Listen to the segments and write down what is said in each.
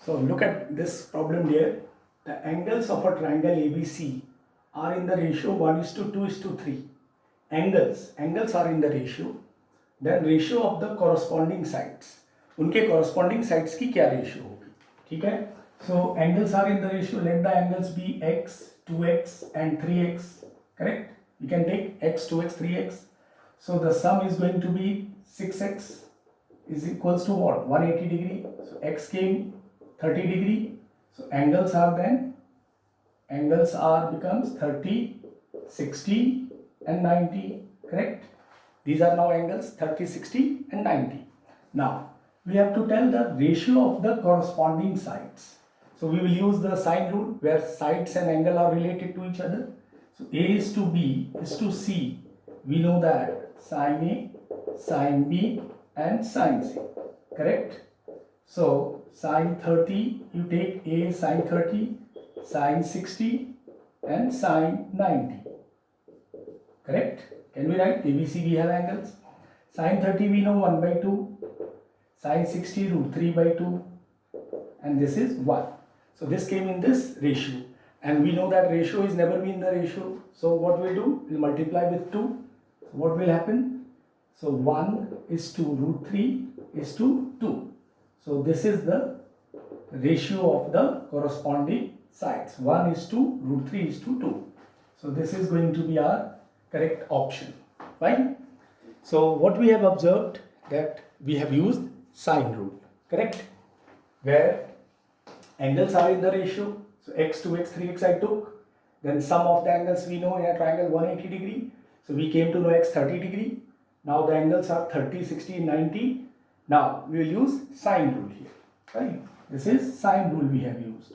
So look at this problem here. The angles of a triangle ABC are in the ratio 1:2:3. Angles are in the ratio. Then ratio of the corresponding sides. उनके corresponding sides की क्या ratio होगी? ठीक है? So angles are in the ratio. Let the angles be x, 2x and 3x. Correct? You can take x, 2x, 3x. So the sum is going to be 6x is equals to what? 180 degree. So x came 30 degree. So angles are becomes 30, 60 and 90. Correct? These are now angles 30, 60 and 90. Now we have to tell the ratio of the corresponding sides. So we will use the sine rule where sides and angle are related to each other. So A is to B is to C. We know that sine A, sine B and sine C. Correct? So sine 30, you take A sine 30, sine 60 and sine 90. Correct? Can we write ABC? We have angles. Sine 30 we know 1 by 2, sine 60 root 3 by 2 and this is 1. So this came in this ratio and we know that ratio is never been the ratio. So what we'll do? We'll multiply with 2. So what will happen? So 1 is to root 3 is to 2. So this is the ratio of the corresponding sides. 1 is to root 3 is to 2. So this is going to be our correct option. Fine. So what we have observed that we have used sine rule. Correct? Where angles are in the ratio. So x, 2x, 3x I took. Then sum of the angles we know in a triangle 180 degree. So we came to know x 30 degree. Now the angles are 30, 60, 90. Now we will use sine rule here. Right? This is sine rule we have used.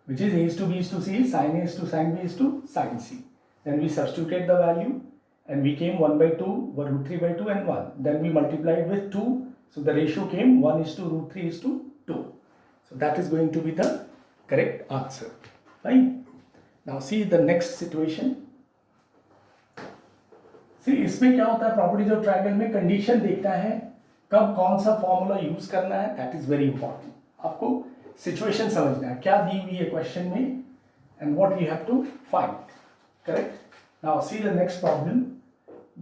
Which is A is to B is to C, sine A is to sine B is to sine C. Then we substituted the value and we came 1 by 2, root 3 by 2 and 1. Then we multiplied with 2. So the ratio came 1 is to root 3 is to 2. So that is going to be the correct answer. Fine. Now see the next situation. See इसमें क्या होता है properties of triangle में condition देखना है कब कौन सा फॉर्मूला यूज करना है दैट इज वेरी इंपॉर्टेंट. आपको सिचुएशन समझना है क्या दी हुई है क्वेश्चन में and what you have to find. Correct. Now see the next problem.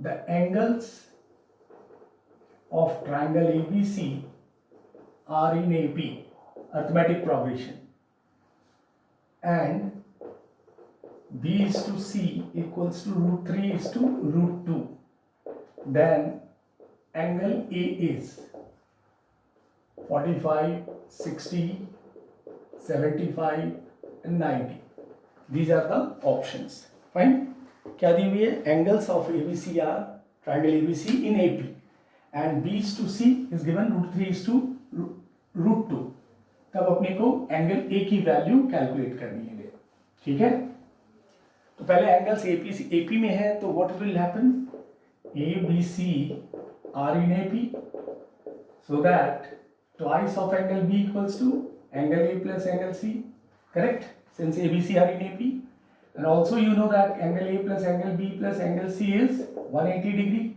The angles of triangle ABC are in AP arithmetic progression and B is to C equals to root 3 is to root 2. Then angle A is 45, 60, 75 and 90. These are the options. Fine. क्या दी हुई है? Angles of ABC are triangle ABC in AP and B is to C is given root 3 is to root 2. तब अपने को angle A की value calculate करनी है. ठीक है. तो पहले एंगल्स AP में है तो what will happen? ABC are in AP so that twice of angle B equals to angle A plus angle C. Correct? Since ABC are in AP and also you know that angle A plus angle B plus angle C is 180 degree.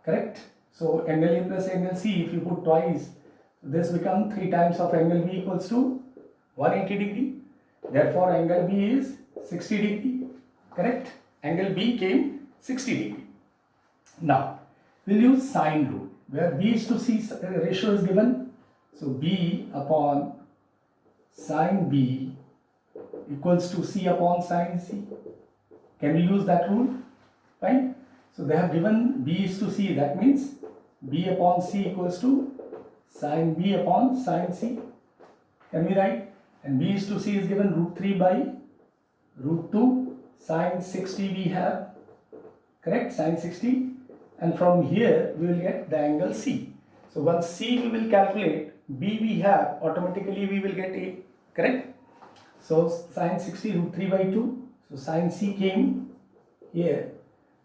Correct? So angle A plus angle C if you put twice this become 3 times of angle B equals to 180 degree. Therefore angle B is 60 degree. Correct? Angle B came 60 degree. Now we'll use sine rule where B is to C ratio is given. So B upon sine B equals to C upon sine C. Can we use that rule? Fine. So they have given B is to C, that means B upon C equals to sine B upon sine C. Can we write? And B is to C is given root 3 by root 2. Sine 60 we have. Correct? Sine 60. And from here we will get the angle C. So once C we will calculate, B we have, automatically we will get A. Correct? So sine 60 root 3 by 2. So sine C came here.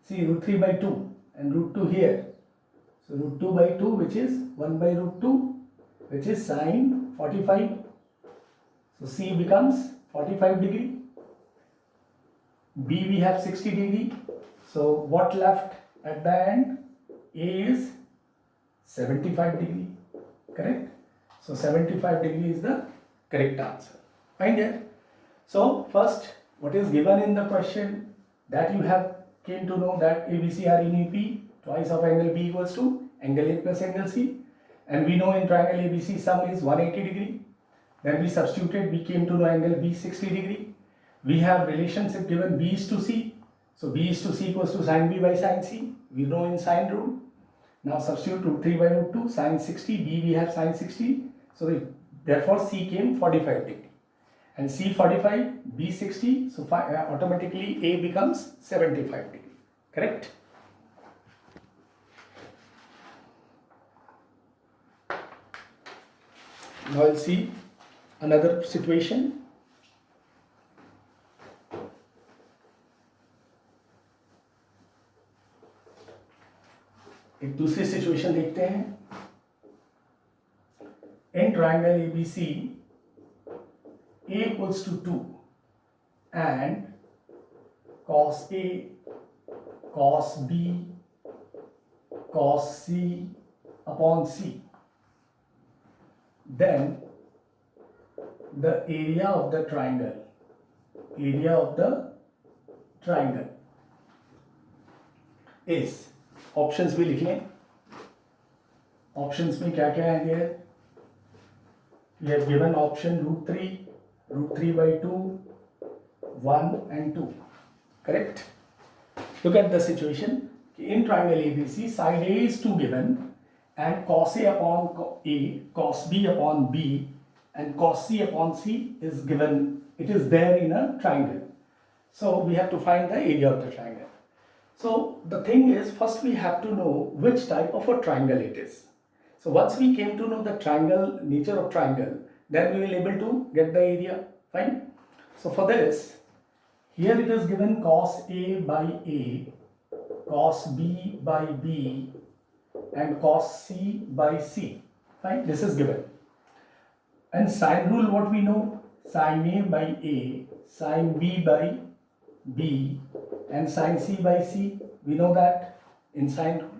See root 3 by 2 and root 2 here. So root 2 by 2 which is 1 by root 2 which is sine 45. So C becomes 45 degree. B we have 60 degree. So what left at the end? A is 75 degree. Correct? So 75 degree is the correct answer. Fine there. So first, what is given in the question, that you have came to know that ABC are in EP, twice of angle B equals to angle A plus angle C, and we know in triangle ABC sum is 180 degree. Then we substituted, we came to know angle B 60 degree. We have relationship given B is to C. So B is to C equals to sin B by sin C. We know in sine rule. Now substitute root 3 by root 2, sin 60, B we have sin 60. So therefore C came 45 degree. And C 45, B 60, so automatically A becomes 75 degree. Correct? Now I'll see another situation. एक दूसरी situation देखते हैं. In triangle ABC, A equals to 2 and cos A, cos B, cos C upon C. Then the area of the triangle is, options भी लिख लें. Options में क्या क्या है there? We have given option root 3 by 2, 1 and 2. Correct? Look at the situation. In triangle ABC, side A is 2 given and cos A upon A, cos B upon B and cos C upon C is given. It is there in a triangle. So we have to find the area of the triangle. So the thing is, first we have to know which type of a triangle it is. So once we came to know the triangle, nature of triangle, then we will able to get the area. Fine. So for this, here it is given cos A by A, cos B by B and cos C by C. Fine. This is given. And sine rule, what we know? Sin A by A, sin B by B and sin C by C. We know that in sine rule.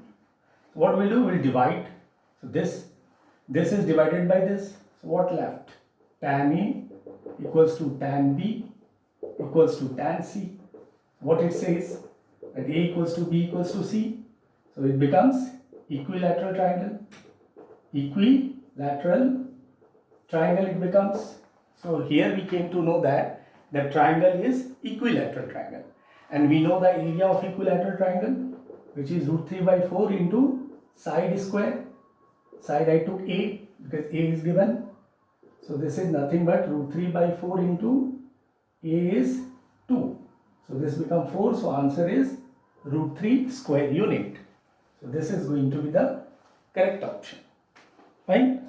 So what we'll do, we'll divide. So this is divided by this. So what left? Tan A equals to tan B equals to tan C. What it says? That A equals to B equals to C. So it becomes equilateral triangle. Equilateral triangle it becomes. So here we came to know that the triangle is equilateral triangle. And we know the area of equilateral triangle, which is root 3 by 4 into side square. Side I took A because A is given. So this is nothing but root 3 by 4 into A is 2. So this becomes 4. So answer is root 3 square unit. So this is going to be the correct option. Fine.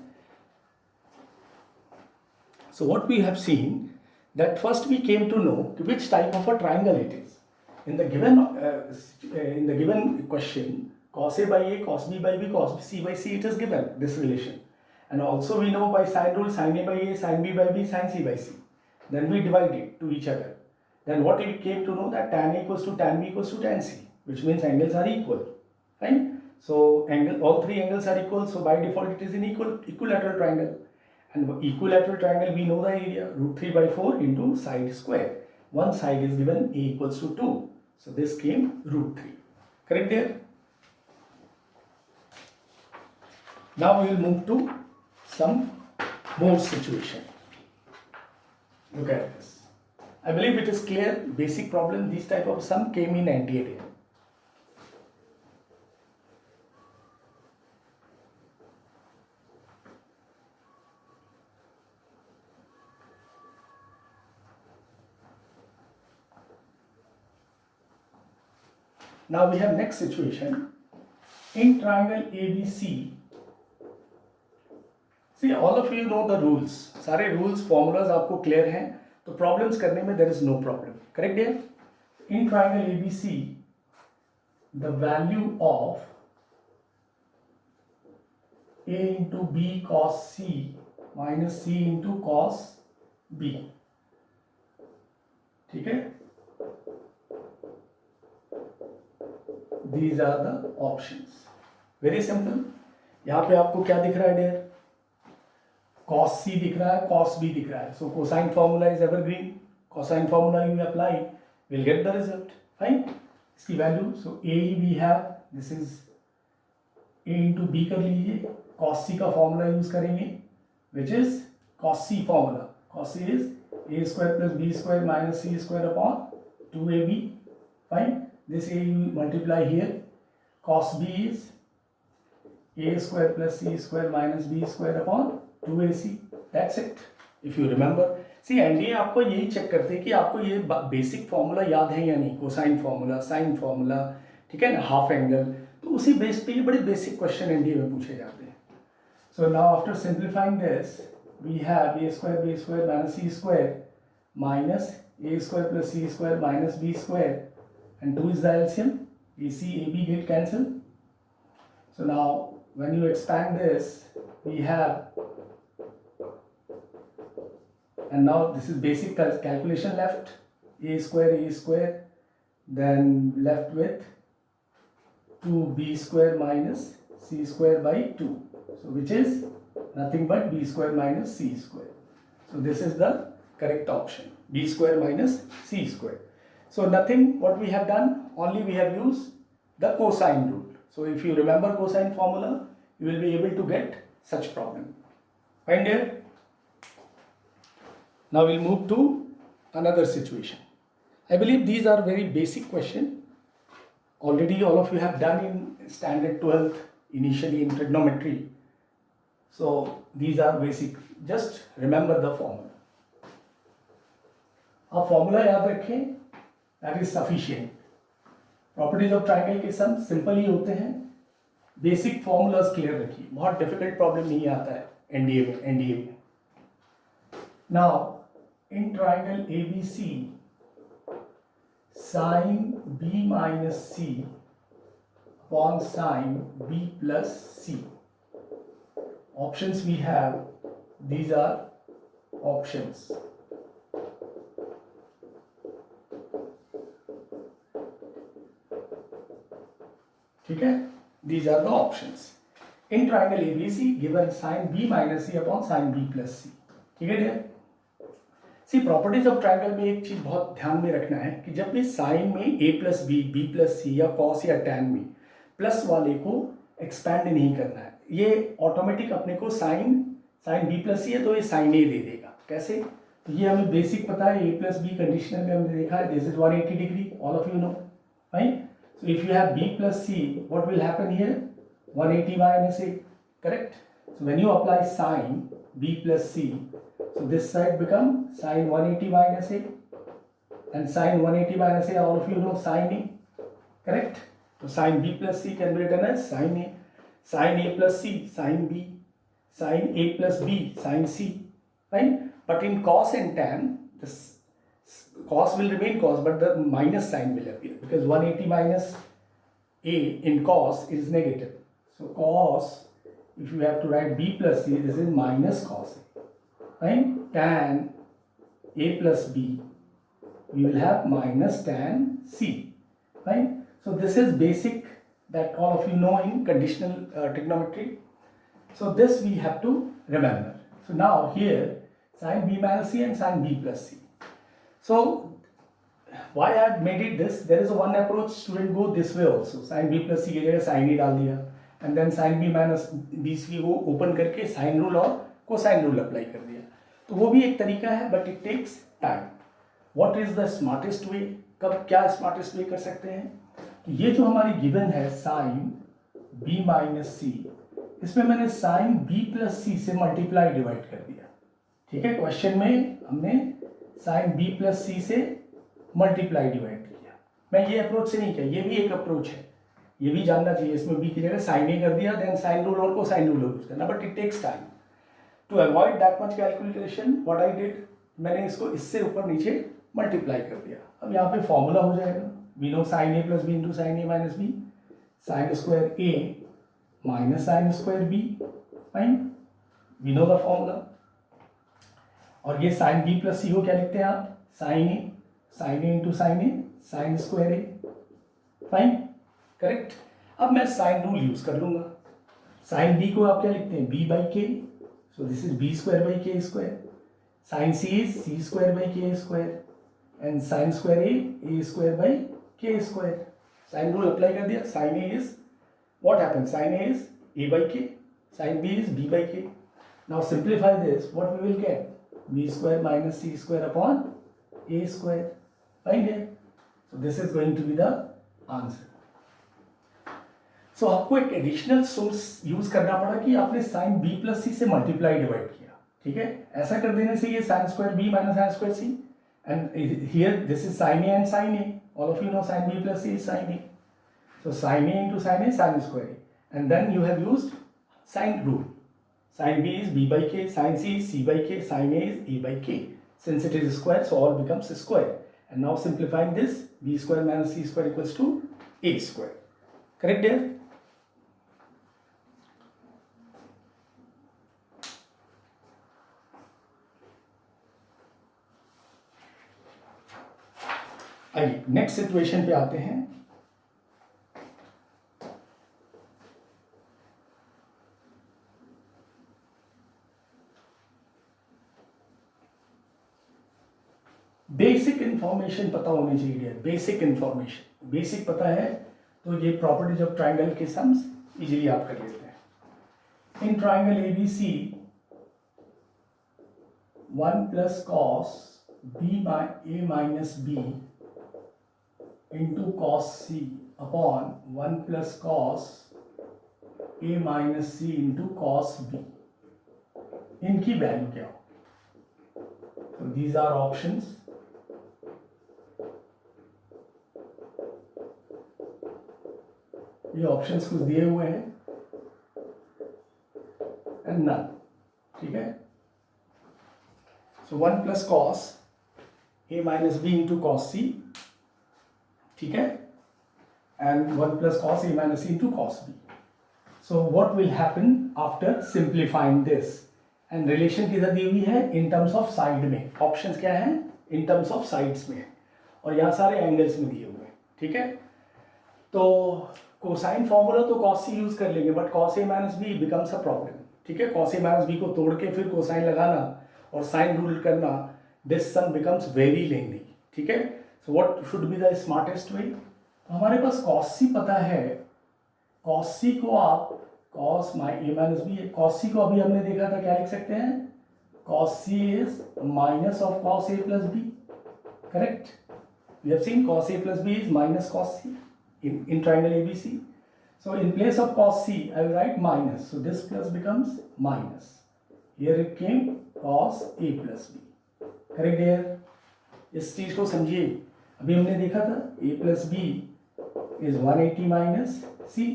So what we have seen, that first we came to know which type of a triangle it is. In the given question, cos A by A, cos B by B, cos C by C, it is given, this relation. And also we know by sine rule, sin A by A, sin B by B, sin C by C. Then we divide it to each other. Then what we came to know, that tan A equals to tan B equals to tan C, which means angles are equal. Right? So all three angles are equal, so by default it is an equilateral triangle. And equilateral triangle, we know the area, root 3 by 4 into side square. One side is given, A equals to 2. So this came root 3. Correct there? Now we will move to some more situation. Look at this. I believe it is clear, basic problem, this type of sum came in NTA. Now we have next situation. In triangle ABC, see all of you know the rules. सारे rules, formulas आपको clear हैं, तो problems करने में there is no problem. Correct dear? In triangle ABC, the value of A into B cos C minus C into cos B. ठीक है? These are the options. Very simple. यहाँ पे आपको क्या दिख रहा है डियर? cos c दिख रहा है, cos b दिख रहा है, so cosine formula is evergreen. Cosine formula you apply, will get the result. Fine. इसकी value, so a we have, this is a into b कर लीजिए, cos c का फॉर्मूला यूज करेंगे, which is cos c formula. Cos c is a square plus b square minus c square upon 2ab. Fine. This a you multiply here. Cos b is a square plus c square minus b square upon 2ac. That's it. If you remember, see NDA आपको यही check करते हैं कि आपको ये basic formula याद है या नहीं, कोसाइन फॉर्मूला, साइन फॉर्मूला, ठीक है ना, हाफ एंगल, तो उसी बेस पे ये बड़े बेसिक क्वेश्चन एनडीए में पूछे जाते हैं. So now after simplifying this we have a square minus c square minus a square plus c square minus b square and 2 is the LCM. AC AB get cancelled. So now when you expand this, we have, and now this is basic calculation left, a square, then left with 2b square minus c square by 2, so which is nothing but b square minus c square. So this is the correct option, b square minus c square. So nothing what we have done, only we have used the cosine rule. So if you remember cosine formula, you will be able to get such problem. Find here. Now we'll move to another situation. I believe these are very basic questions. Already all of you have done in standard 12th, initially in trigonometry. So these are basic. Just remember the formula. अब formula याद रखें, that is sufficient. Properties of triangle के some simple ही होते हैं. Basic formulas clear रखिए, बहुत difficult problem नहीं आता है एनडीए में. Now in triangle ABC, sin b minus c upon sin b plus c. Options we have, these are options. ठीक है, these are the options. In triangle ABC, given sin b minus c upon sin b plus c. ठीक है dear. See properties of triangle में एक चीज बहुत ध्यान में रखना है कि जब भी साइन में a plus B, B plus C या कॉस या टैन में प्लस वाले को एक्सपैंड नहीं करना है. ये ऑटोमेटिक अपने को साइन बी प्लस सी है तो ये साइन ए दे देगा. कैसे? तो ये हमें बेसिक पता है, a प्लस बी कंडीशनल में हमने देखा है, this is 180 degree, all of you no, right. So if you have b plus c, what will happen here? 180 minus a, correct? So when you apply sin b plus c, so this side become sin 180 minus a, and sin 180 minus a, all of you know sin a, correct? So sin b plus c can be written as sin a plus c, sin b, sin a plus b, sin c, right? But in cos and tan, this cos will remain cos, but the minus sign will appear because 180 minus a in cos is negative. So cos, if you have to write b plus c, this is minus cos a, right? Tan a plus b, we will have minus tan c, right? So this is basic that all of you know in conditional trigonometry. So this we have to remember. So now here sin b minus c and sin b plus c. So why I had made it this? There is a one approach, student go this way also. Sin b plus c की जगह sin a डाल दिया, and then sin b minus b c को open करके sin rule और cosine rule apply कर दिया. तो वो भी एक तरीका है, but it takes time. What is the smartest way? कब क्या स्मार्टेस्ट वे कर सकते हैं? तो ये जो हमारी गिवन है sin b माइनस सी, इसमें मैंने sin b प्लस सी से मल्टीप्लाई डिवाइड कर दिया. ठीक है, क्वेश्चन में हमने sin b प्लस सी से मल्टीप्लाई डिवाइड किया. मैं ये अप्रोच से नहीं किया, ये भी एक अप्रोच है, ये भी जानना चाहिए. इसमें b की जगह sin a कर दिया, देन साइन रूल और कोसाइन रूल यूज करना, but it takes time. To avoid that much calculation, what I did, मैंने इसको इससे ऊपर नीचे मल्टीप्लाई कर दिया. अब यहाँ पे फॉर्मूला हो जाएगा, we know sin a plus B into sine A minus B, sine square A minus sine square B, fine, we know the formula. और ये साइन बी प्लस सी को क्या लिखते हैं आप? साइन ए इंटू साइन ए, साइन स्क्वायर ए, fine, correct. अब मैं sine rule use कर लूंगा. साइन बी को आप क्या लिखते हैं? बी बाई के, So this is b square by k square. Sin c is c square by k square. And sin square a square by k square. Sin rule apply कर दिया. Sin a is, what happens? Sin a is a by k. Sin b is b by k. Now simplify this. What we will get? B square minus c square upon a square. Find it. So this is going to be the answer. So आपको एक additional source use करना पड़ा कि आपने sign b plus सी से multiply divide किया. ठीक है, ऐसा कर देने से ये sine square b minus sine square C, and here this is sine a and sine a. All of you know sine b plus C is sine a. So sin a into sin a, sin square a, and then you have used sin rule. Sin b is b by k, sin c is c by k, sin a is a by k. Since it is square, so all becomes square. And now simplifying this, b square minus c square equals to a square. Correct there? आइए next situation पे आते हैं. Basic information पता होनी चाहिए. Basic information, basic पता है तो ये प्रॉपर्टीज ऑफ ट्राइंगल के सम्स इजीली आप कर लेते हैं. In triangle ABC 1 plus cos B A minus B into cos C upon 1 plus cos A minus C into cos B, इनकी वैल्यू क्या हो? तो दीज आर ऑप्शंस. ये ऑप्शंस कुछ दिए हुए हैं एंड नन. ठीक है, so 1 plus cos A minus B into cos C. ठीक है, and 1 plus cos A minus C into cos B. So what will happen after simplifying this? And relation किधर दी हुई है? इन टर्म्स ऑफ साइड में. Options क्या है? In terms of sides में, और यहाँ सारे एंगल्स में दिए हुए हैं. ठीक है, तो कोसाइन फॉर्मूला तो कॉस सी यूज कर लेंगे, but cos A minus B becomes a problem. ठीक है, कॉस ए माइनस बी को तोड़ के फिर कोसाइन लगाना और साइन रूल करना, this some becomes very lengthy. ठीक है, so what should be the smartest वे? हमारे पास कॉस सी पता है. कॉस सी को आप cos A minus B, cos C को अभी हमने देखा था, क्या लिख सकते हैं? Cos C is minus of cos A plus B. Correct, we have seen cos A plus B is minus cos C in triangle ABC. So in place of cos C, I will write minus. So this plus becomes minus. Here it came cos A plus B. Correct here? इस चीज को समझिए. अभी हमने देखा था A plus B is 180 minus C.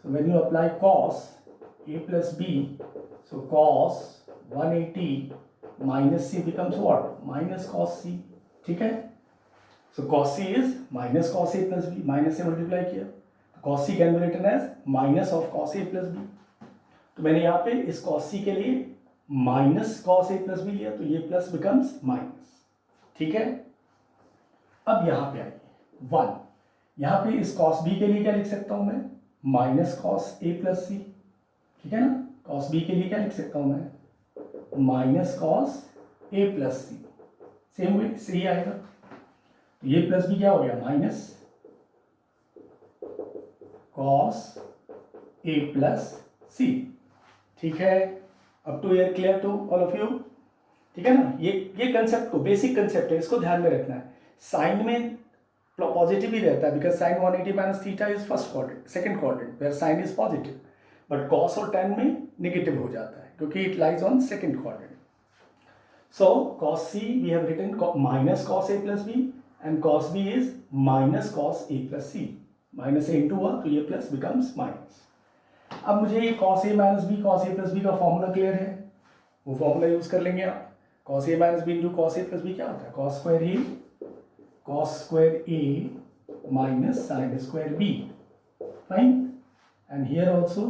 So when you apply cos A plus B, so cos 180 minus C becomes what? Minus cos C. ठीक है? So cos C is minus cos A plus B. Minus से multiply किया, cos C can be written as minus of cos A plus B. तो मैंने यहाँ पे इस cos C के लिए minus cos A plus B लिया, तो ये प्लस बिकम्स माइनस. ठीक है, अब यहाँ पे आइए 1. यहाँ पे इस cos B के लिए क्या लिख सकता हूँ मैं? Minus cos A plus C. ठीक है ना, cos B के लिए क्या लिख सकता हूँ मैं? Minus cos A plus C. Same way सही आएगा. ये प्लस भी क्या हो गया? Minus cos A plus C. ठीक है, अब to here clear to all of you. ठीक है ना, ये कंसेप्ट को, बेसिक कंसेप्ट है, इसको ध्यान में रखना है. साइन में पॉजिटिव ही रहता है, बिकॉज साइन 180 माइनस theta is first quadrant, second quadrant where sine is positive. But cos और टेन में नेगेटिव हो जाता है क्योंकि it lies on second quadrant. So cos C we have written minus cos A plus B, and cos b is minus cos a plus c. Minus A into हुआ तो ये plus becomes minus. अब मुझे ये cos a minus B cos a plus B का formula clear है, वो formula use कर लेंगे आप. cos a minus B into cos a plus B क्या होता है? cos square a minus sine square b. Fine, and here also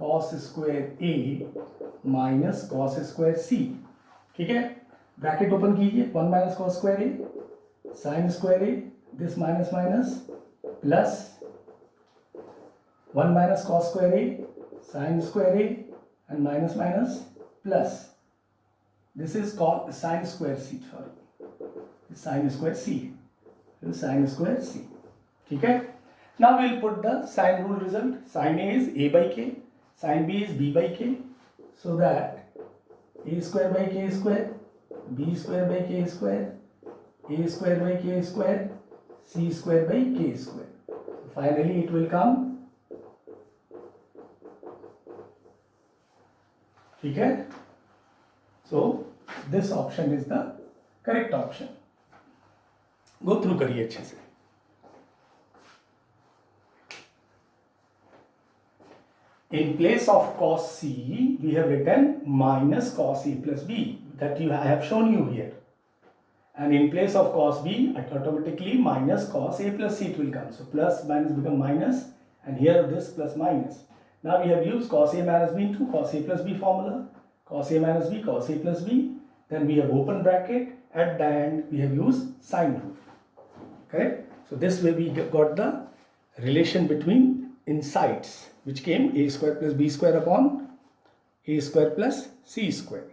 cos square a minus cos square c. ठीक है, ब्रैकेट ओपन कीजिए. 1 minus cos square a sin square a, this minus minus, plus 1 minus cos square a sin square a, and minus minus plus this is called sine square c, sorry, sine square c, sine square c. ठीक है. Now we'll put the sine rule result. Sine A is a by k, sine B is b by k, so that a square by k square, b square by k square, a square by k square, c square by k square. Finally it will come. ठीक है. So this option is the correct option. Go through करिए अच्छे से. In place of cos c, we have written minus cos a plus b, that I have shown you here. And in place of cos b, automatically minus cos a plus c it will come. So plus minus become minus, and here this plus minus. Now we have used cos a minus b into cos a plus b formula. Cos a minus b, cos a plus b. Then we have open bracket. At the end, we have used sine rule. Correct? So this way we got the relation between insides, which came a square plus b square upon a square plus c square.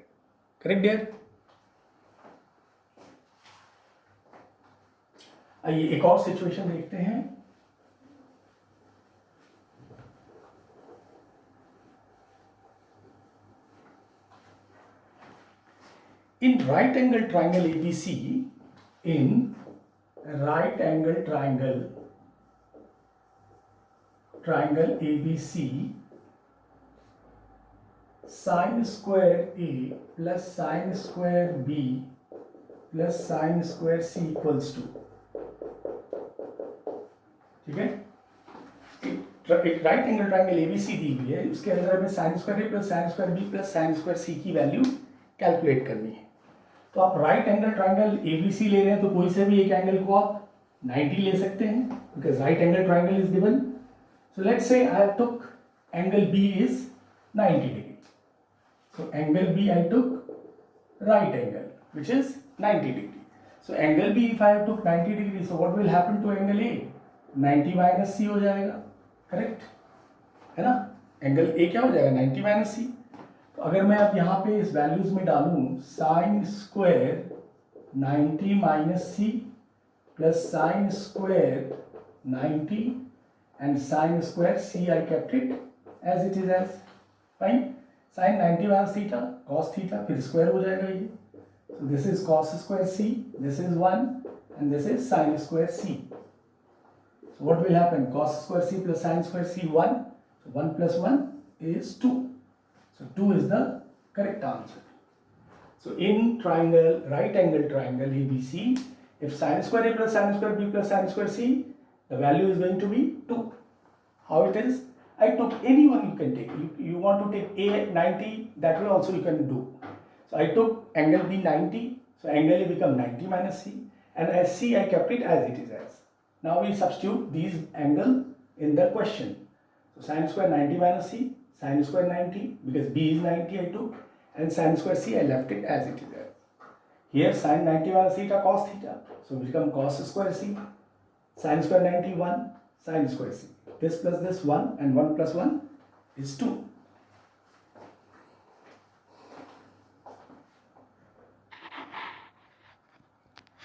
Correct dear? आइए एक और situation देखते हैं. In right angle triangle ABC, in right angle triangle ABC, sine square A plus sine square B plus sine square C equals to, ठीक है. एक right angle triangle ABC दी हुई है, उसके अंदर हमें sine square A plus sine square B plus sine square C की वैल्यू कैलकुलेट करनी है. तो आप राइट एंगल ट्राइंगल एबीसी ले रहे हैं तो कोई से भी एक एंगल को आप 90 ले सकते हैं, because right angle triangle is given. So let's say I took angle B is 90 degree. So angle B I took right angle which is 90 degree. So angle B if I took 90 degree, so what will happen to angle A? 90 minus C हो जाएगा. Correct है ना. Angle A क्या हो जाएगा? 90 minus सी. तो अगर मैं अब यहाँ पे इस वैल्यूज में डालूं sine square 90 minus C plus sine square 90 and sine square C, I kept it as it is as. Fine. Sine 90 minus theta cos theta, फिर स्क्वायर हो जाएगा ये. So this is cos square C, this is 1 and this is sine square C. So what will happen? Cos square c plus sin square c 1. So 1 plus 1 is 2. So 2 is the correct answer. So in triangle, right angle triangle ABC, if sin square a plus sin square b plus sin square c, the value is going to be 2. How it is? I took any one you can take. You want to take a 90, that way also you can do. So I took angle b 90. So angle a become 90 minus c, and as c I kept it as it is as. Now we substitute these angle in the question. So sin square 90 minus c, sin square 90, because b is 90 I took, and sin square c I left it as it is there. Here sin 90 minus theta cos theta, so we become cos square c, sin square 91, sin square c. This plus this 1 and 1 plus 1 is 2.